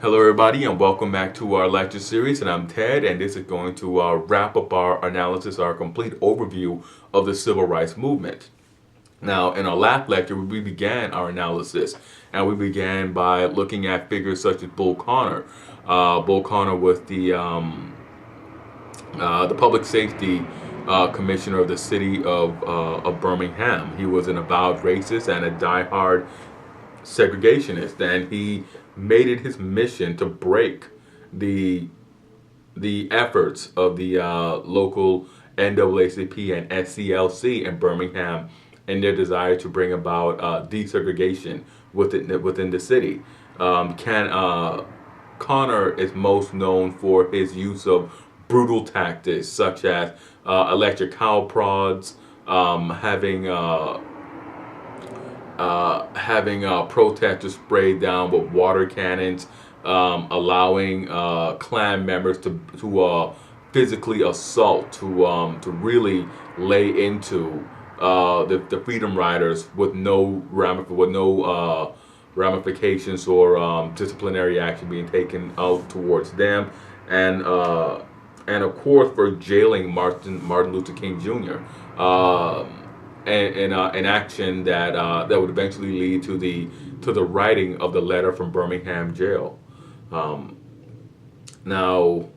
Hello, everybody, and welcome back to our lecture series. And I'm Ted, and this is going to wrap up our analysis, our complete overview of the civil rights movement. Now, in our last lecture, we began our analysis, and we began by looking at figures such as Bull Connor. Bull Connor was the public safety commissioner of the city of Birmingham. He was an avowed racist and a diehard segregationist, and he made it his mission to break the the efforts of the local NAACP and SCLC in Birmingham in their desire to bring about desegregation within the city. Connor is most known for his use of brutal tactics such as electric cow prods, having protesters sprayed down with water cannons, allowing Klan members to physically assault, to really lay into the Freedom Riders with no ramifications or disciplinary action being taken out towards them, and of course for jailing Martin Luther King Jr. An action that would eventually lead to the writing of the letter from Birmingham jail. Um, now,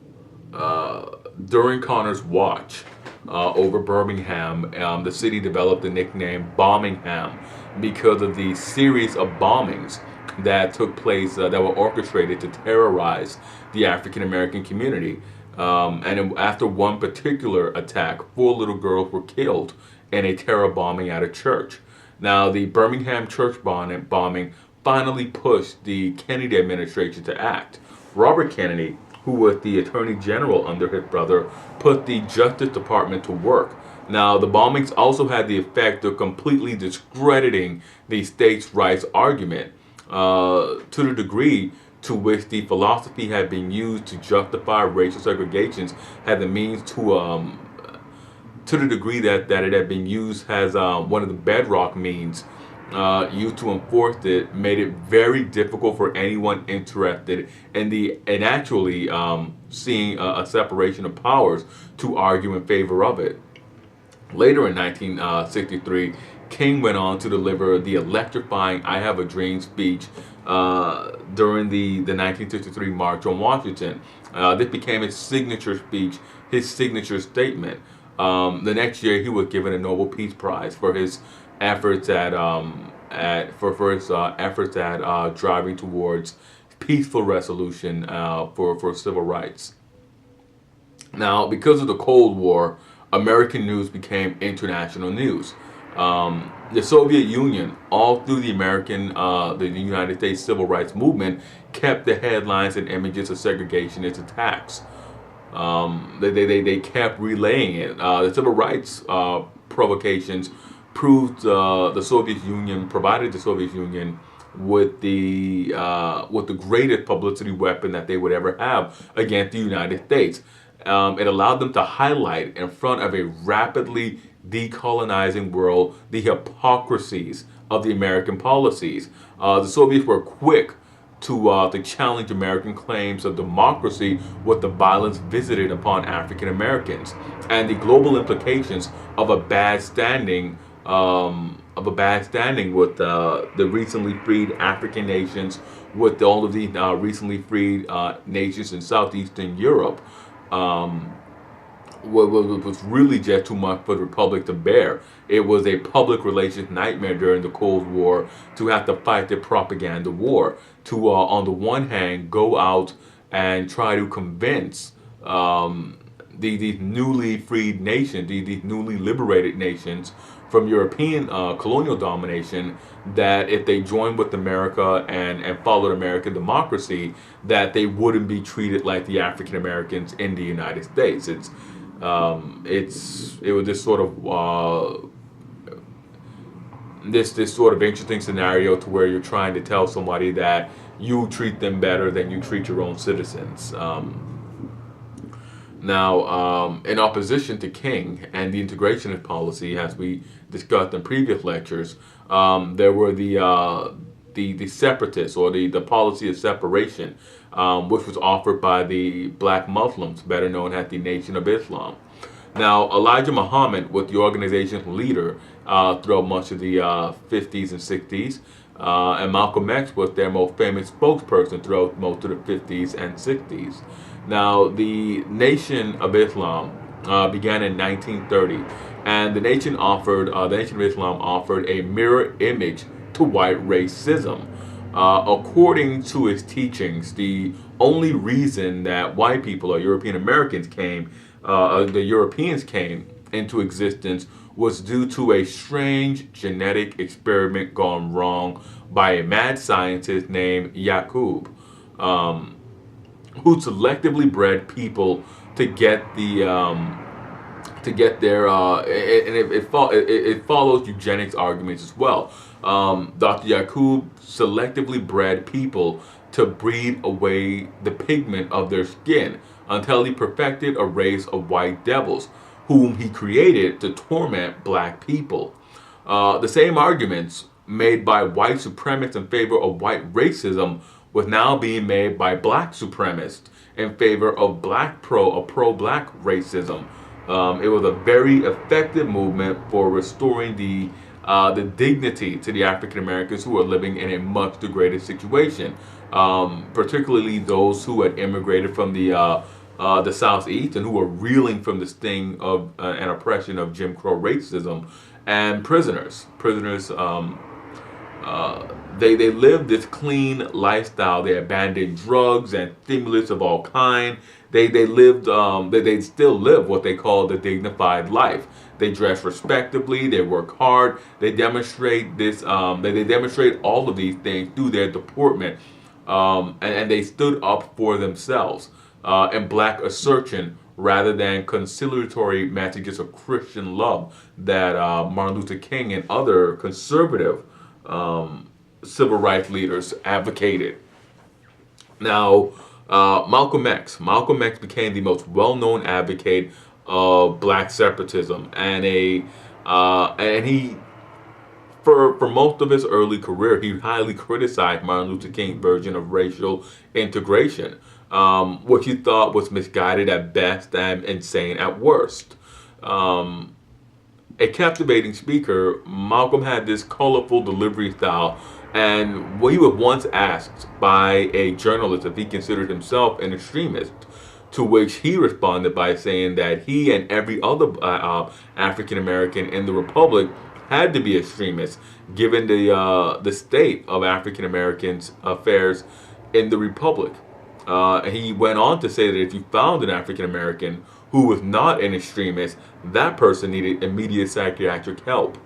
during Connor's watch over Birmingham, the city developed the nickname Bombingham because of the series of bombings that took place that were orchestrated to terrorize the African American community. After one particular attack, 4 little girls were killed in a terror bombing at a church. Now, the Birmingham church bombing finally pushed the Kennedy administration to act. Robert Kennedy, who was the Attorney General under his brother, put the Justice Department to work. Now, the bombings also had the effect of completely discrediting the states' rights argument to the degree to which the philosophy had been used to justify racial segregations had the means to the degree that it had been used as one of the bedrock means used to enforce it, made it very difficult for anyone interested in actually seeing a separation of powers to argue in favor of it. Later in 1963, King went on to deliver the electrifying "I Have a Dream" speech during the 1963 March on Washington. This became his signature speech, his signature statement. The next year, he was given a Nobel Peace Prize for his efforts at driving towards peaceful resolution for civil rights. Now, because of the Cold War, American news became international news. The Soviet Union, all through the United States civil rights movement, kept the headlines and images of segregationist attacks. They kept relaying it. The civil rights provocations proved the Soviet Union provided the Soviet Union with the greatest publicity weapon that they would ever have against the United States. It allowed them to highlight in front of a rapidly decolonizing world the hypocrisies of the American policies. The Soviets were quick to challenge American claims of democracy with the violence visited upon African Americans and the global implications of a bad standing with the recently freed African nations, with all of the recently freed nations in southeastern Europe. Was really just too much for the Republic to bear. It was a public relations nightmare during the Cold War to have to fight the propaganda war. To, on the one hand, go out and try to convince these newly freed nations, these newly liberated nations from European colonial domination, that if they joined with America and followed American democracy, that they wouldn't be treated like the African Americans in the United States. It was this sort of interesting scenario to where you're trying to tell somebody that you treat them better than you treat your own citizens. In opposition to King and the integrationist policy, as we discussed in previous lectures, there were the separatists, or the policy of separation, which was offered by the black Muslims, better known as the Nation of Islam. Now, Elijah Muhammad was the organization's leader throughout much of the 50s and 60s, and Malcolm X was their most famous spokesperson throughout most of the 50s and 60s. Now, the Nation of Islam began in 1930, and the Nation of Islam offered a mirror image to white racism. According to its teachings, the only reason that white people or European Americans the Europeans came into existence was due to a strange genetic experiment gone wrong by a mad scientist named Yakub, who selectively bred people to get their and it follows eugenics arguments as well. Dr. Yakub selectively bred people to breed away the pigment of their skin until he perfected a race of white devils, whom he created to torment black people. The same arguments made by white supremacists in favor of white racism was now being made by black supremacists in favor of pro-black racism. It was a very effective movement for restoring the dignity to the African Americans who were living in a much degraded situation, particularly those who had immigrated from the Southeast and who were reeling from the sting of and oppression of Jim Crow racism, and prisoners. They lived this clean lifestyle. They abandoned drugs and stimulants of all kind. They still live what they call the dignified life. They dress respectably. They work hard. They demonstrate this. They demonstrate all of these things through their deportment, and they stood up for themselves in black assertion rather than conciliatory messages of Christian love that Martin Luther King and other conservative civil rights leaders advocated. Now, Malcolm X became the most well-known advocate of black separatism, and he, for most of his early career, he highly criticized Martin Luther King's version of racial integration, which he thought was misguided at best and insane at worst. A captivating speaker, Malcolm had this colorful delivery style, and he was once asked by a journalist if he considered himself an extremist, to which he responded by saying that he and every other African American in the Republic had to be extremists, given the state of African Americans' affairs in the Republic. He went on to say that if you found an African American who was not an extremist, that person needed immediate psychiatric help.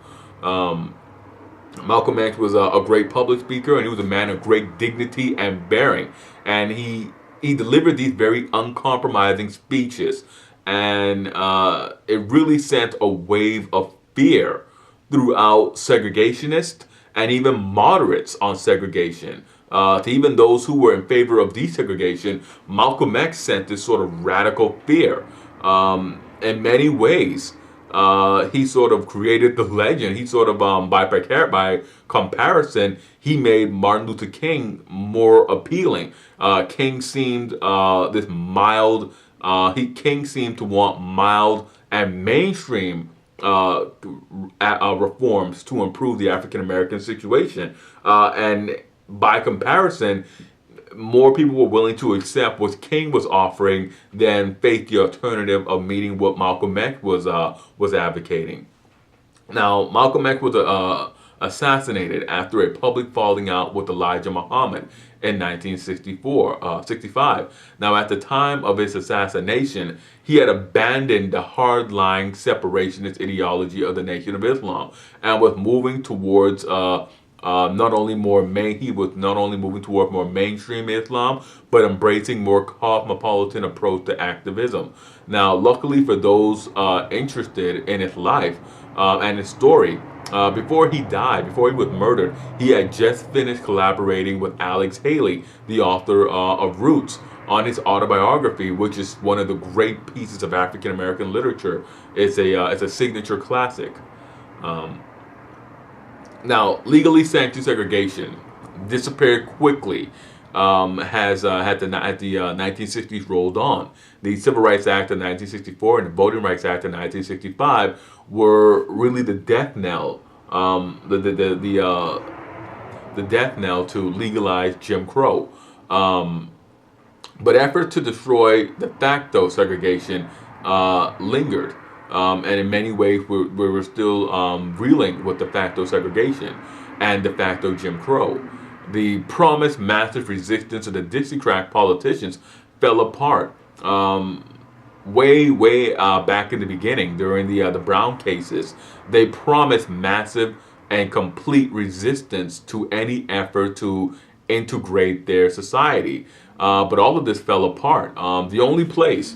Malcolm X was a great public speaker, and he was a man of great dignity and bearing. And he delivered these very uncompromising speeches, and it really sent a wave of fear throughout segregationists and even moderates on segregation. To even those who were in favor of desegregation, Malcolm X sent this sort of radical fear. In many ways, he sort of created the legend. He sort of, by comparison, he made Martin Luther King more appealing. King seemed this mild. King seemed to want mild and mainstream reforms to improve the African American situation, and by comparison, more people were willing to accept what King was offering than face the alternative of meeting what Malcolm X was advocating. Now, Malcolm X was assassinated after a public falling out with Elijah Muhammad in 1965. Now, at the time of his assassination, he had abandoned the hard-line separationist ideology of the Nation of Islam and was moving towards he was not only moving toward more mainstream Islam, but embracing more cosmopolitan approach to activism. Now, luckily for those interested in his life and his story, before he was murdered, he had just finished collaborating with Alex Haley, the author of Roots, on his autobiography, which is one of the great pieces of African American literature. It's a signature classic. Now, legally sanctioned segregation disappeared quickly. Has had the 1960s rolled on. The Civil Rights Act of 1964 and the Voting Rights Act of 1965 were really the death knell, the death knell to legalize Jim Crow. But efforts to destroy de facto segregation lingered. And in many ways, we were still reeling with de facto segregation and de facto Jim Crow. The promised massive resistance of the Dixiecrat politicians fell apart. Way back in the beginning, during the Brown cases, they promised massive and complete resistance to any effort to integrate their society. But all of this fell apart. The only place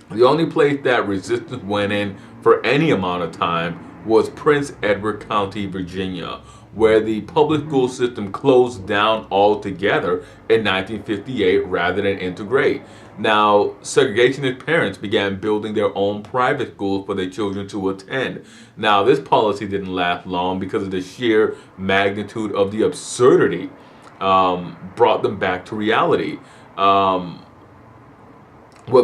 that resistance went in for any amount of time was Prince Edward County, Virginia, where the public school system closed down altogether in 1958 rather than integrate. Now, segregationist parents began building their own private schools for their children to attend. Now, this policy didn't last long because of the sheer magnitude of the absurdity brought them back to reality. What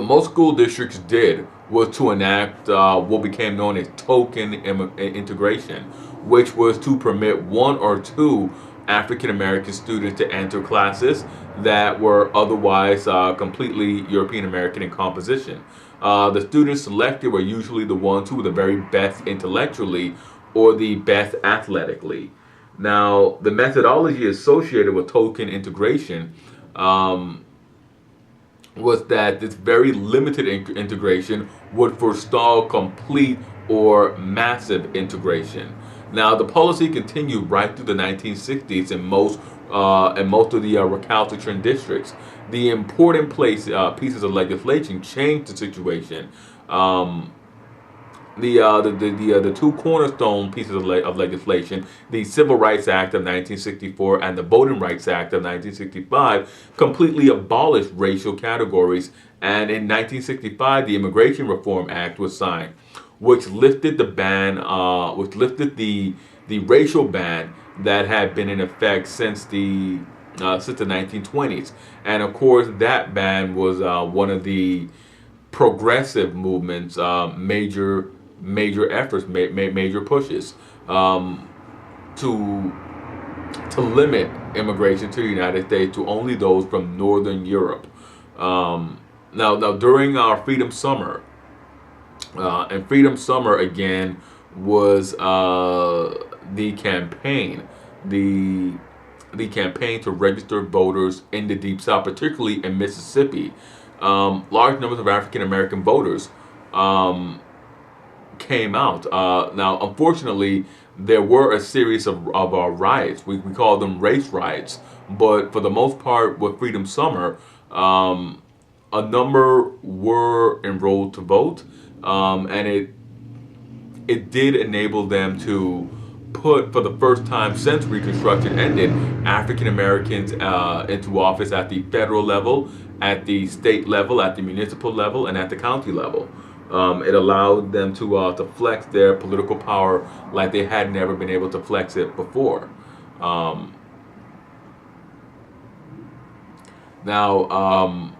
most school districts did was to enact what became known as token integration, which was to permit one or two African American students to enter classes that were otherwise completely European American in composition. The students selected were usually the ones who were the very best intellectually or the best athletically. Now, the methodology associated with token integration was that this very limited integration would forestall complete or massive integration. Now, the policy continued right through the 1960s in most of the recalcitrant districts. The important pieces of legislation changed the situation. The two cornerstone pieces of legislation, the Civil Rights Act of 1964 and the Voting Rights Act of 1965, completely abolished racial categories. And in 1965, the Immigration Reform Act was signed, which lifted the racial ban that had been in effect since the 1920s. And of course, that ban was one of the progressive movements, major efforts, major pushes to limit immigration to the United States to only those from Northern Europe. Now during our Freedom Summer, and Freedom Summer again was the campaign, the campaign to register voters in the Deep South, particularly in Mississippi. Large numbers of African American voters came out. Now, unfortunately, there were a series of riots. We call them race riots. But for the most part, with Freedom Summer, a number were enrolled to vote, and it did enable them to put, for the first time since Reconstruction ended, African Americans into office at the federal level, at the state level, at the municipal level, and at the county level. It allowed them to flex their political power like they had never been able to flex it before. Now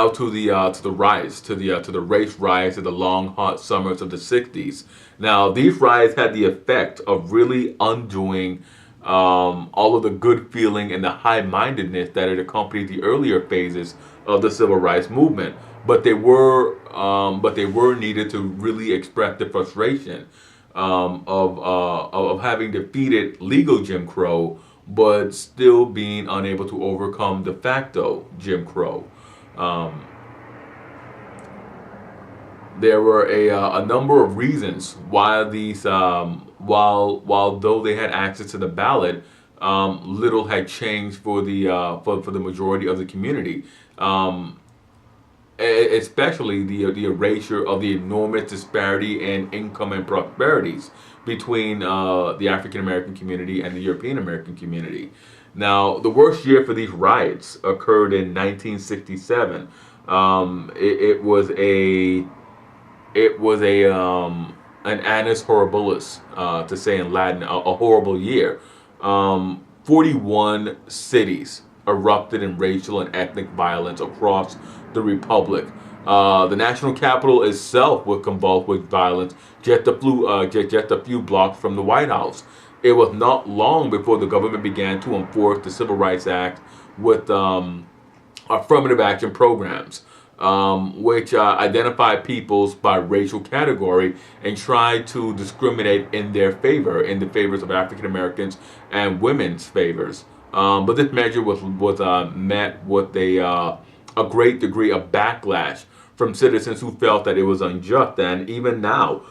to the riots, to the race riots of the long hot summers of the 60s. Now these riots had the effect of really undoing all of the good feeling and the high-mindedness that had accompanied the earlier phases of the civil rights movement. But they were needed to really express the frustration of having defeated legal Jim Crow, but still being unable to overcome de facto Jim Crow. There were a number of reasons why these, while though they had access to the ballot, little had changed for the majority of the community. Especially the erasure of the enormous disparity in income and prosperities between the African American community and the European American community. Now, the worst year for these riots occurred in 1967. It was an annus horribilis, to say in Latin, a horrible year. 41 cities erupted in racial and ethnic violence across the republic. The national capital itself was convulsed with violence just a few blocks from the White House. It was not long before the government began to enforce the Civil Rights Act with affirmative action programs, which identify peoples by racial category and try to discriminate in their favor, in the favors of African Americans and women's favors. But this measure was met with a great degree of backlash from citizens who felt that it was unjust. And even now,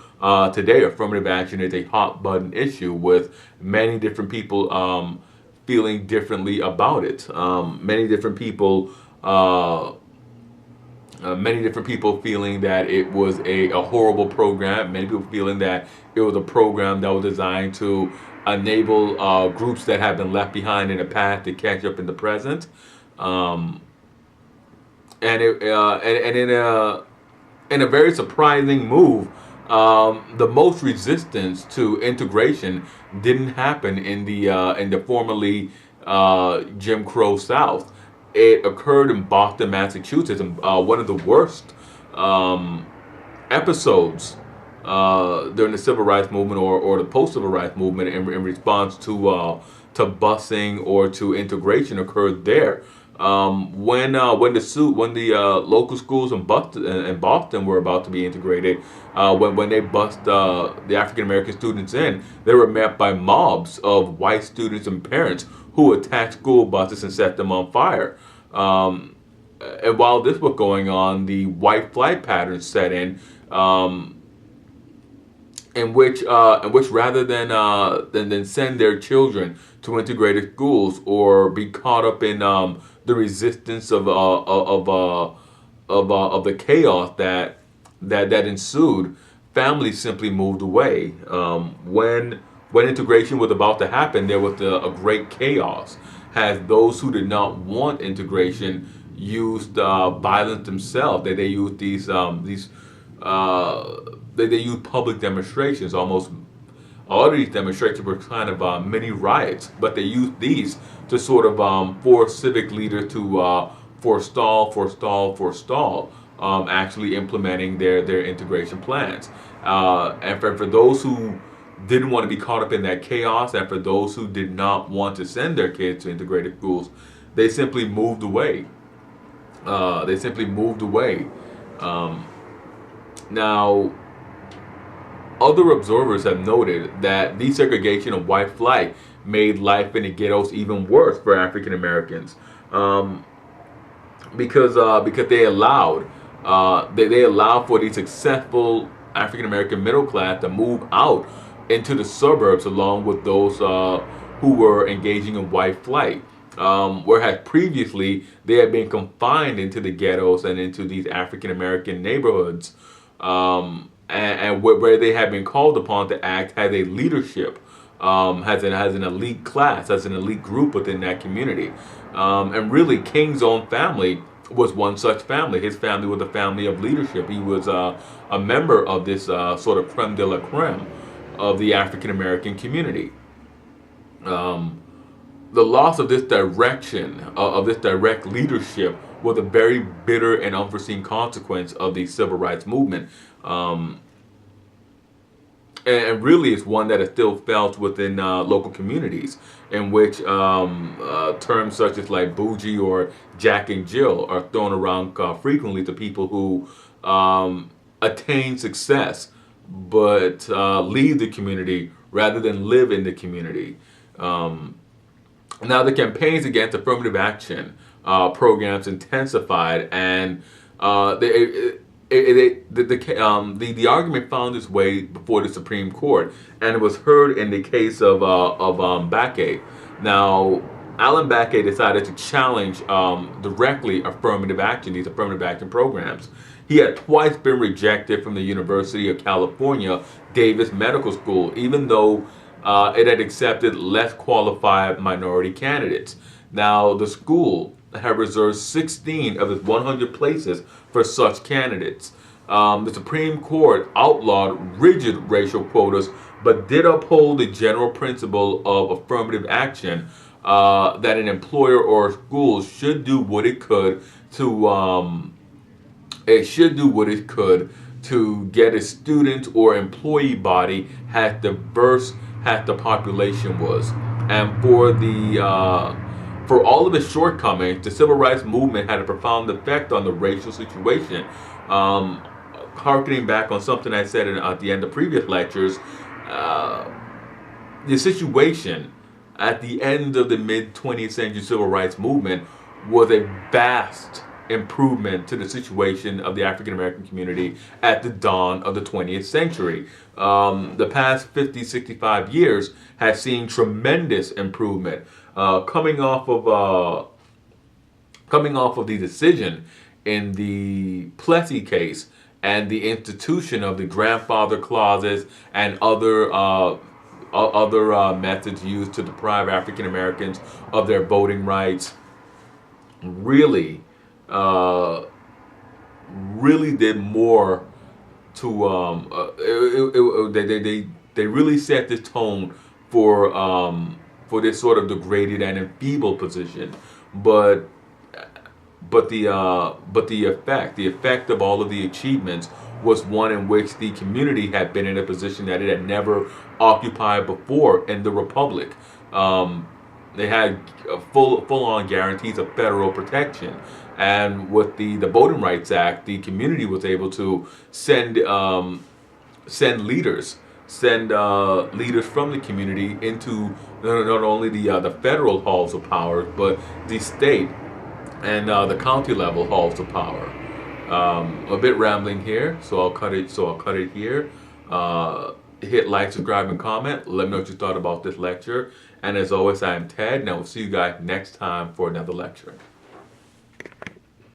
today, affirmative action is a hot button issue with many different people feeling differently about it. Many different people feeling that it was a horrible program. Many people feeling that it was a program that was designed to enable groups that have been left behind in the past to catch up in the present. In a very surprising move, the most resistance to integration didn't happen in the formerly Jim Crow South. It occurred in Boston, Massachusetts, and one of the worst episodes during the Civil Rights Movement or the post-Civil Rights Movement in response to busing or to integration occurred there. When the local schools in Boston were about to be integrated, when they bussed the African American students in, they were met by mobs of white students and parents who attacked school buses and set them on fire. And while this was going on, the white flight pattern set in which rather than send their children to integrated schools or be caught up in the resistance of the chaos that ensued, families simply moved away. When integration was about to happen, there was a great chaos, as those who did not want integration used violence themselves. They used they used public demonstrations. Almost all of these demonstrations were kind of mini riots, but they used these to sort of force civic leaders to forestall actually implementing their integration plans. And for those who didn't want to be caught up in that chaos, and for those who did not want to send their kids to integrated schools, they simply moved away. Now, other observers have noted that desegregation of white flight made life in the ghettos even worse for African Americans, because they allowed for the successful African American middle class to move out into the suburbs along with those who were engaging in white flight. Whereas previously they had been confined into the ghettos and into these African American neighborhoods, and where they had been called upon to act as a leadership, as an elite class, as an elite group within that community. And really, King's own family was one such family. His family was a family of leadership. He was a member of this sort of creme de la creme of the African American community. The loss of this direction, of this direct leadership, was a very bitter and unforeseen consequence of the civil rights movement. And really it's one that is still felt within local communities, in which terms such as like bougie or Jack and Jill are thrown around frequently to people who attain success but leave the community rather than live in the community. Now the campaigns against affirmative action programs intensified, and the argument found its way before the Supreme Court, and it was heard in the case of Bakke. Now, Alan Bakke decided to challenge directly these affirmative action programs. He had twice been rejected from the University of California Davis Medical School, even though it had accepted less qualified minority candidates. Now, the school had reserved 16 of its 100 places for such candidates. The Supreme Court outlawed rigid racial quotas but did uphold the general principle of affirmative action, that an employer or school should do what it could to get a student or employee body as diverse as the population was. And for all of its shortcomings, the civil rights movement had a profound effect on the racial situation. Um, Harkening back on something I said at the end of previous lectures, uh, the situation at the end of the mid 20th century civil rights movement was a vast improvement to the situation of the African American community at the dawn of the 20th century. The past 50, 65 years has seen tremendous improvement. Coming off of the decision in the Plessy case and the institution of the grandfather clauses and other methods used to deprive African Americans of their voting rights, really, uh, really did more to they really set the tone for this sort of degraded and enfeebled position, but the effect of all of the achievements was one in which the community had been in a position that it had never occupied before in the republic. They had full on guarantees of federal protection, and with the Voting Rights Act, the community was able to send leaders leaders from the community into not only the federal halls of power, but the state and the county level halls of power. A bit rambling here, so I'll cut it. Here. Hit like, subscribe, and comment. Let me know what you thought about this lecture. And as always, I am Ted, and I will see you guys next time for another lecture.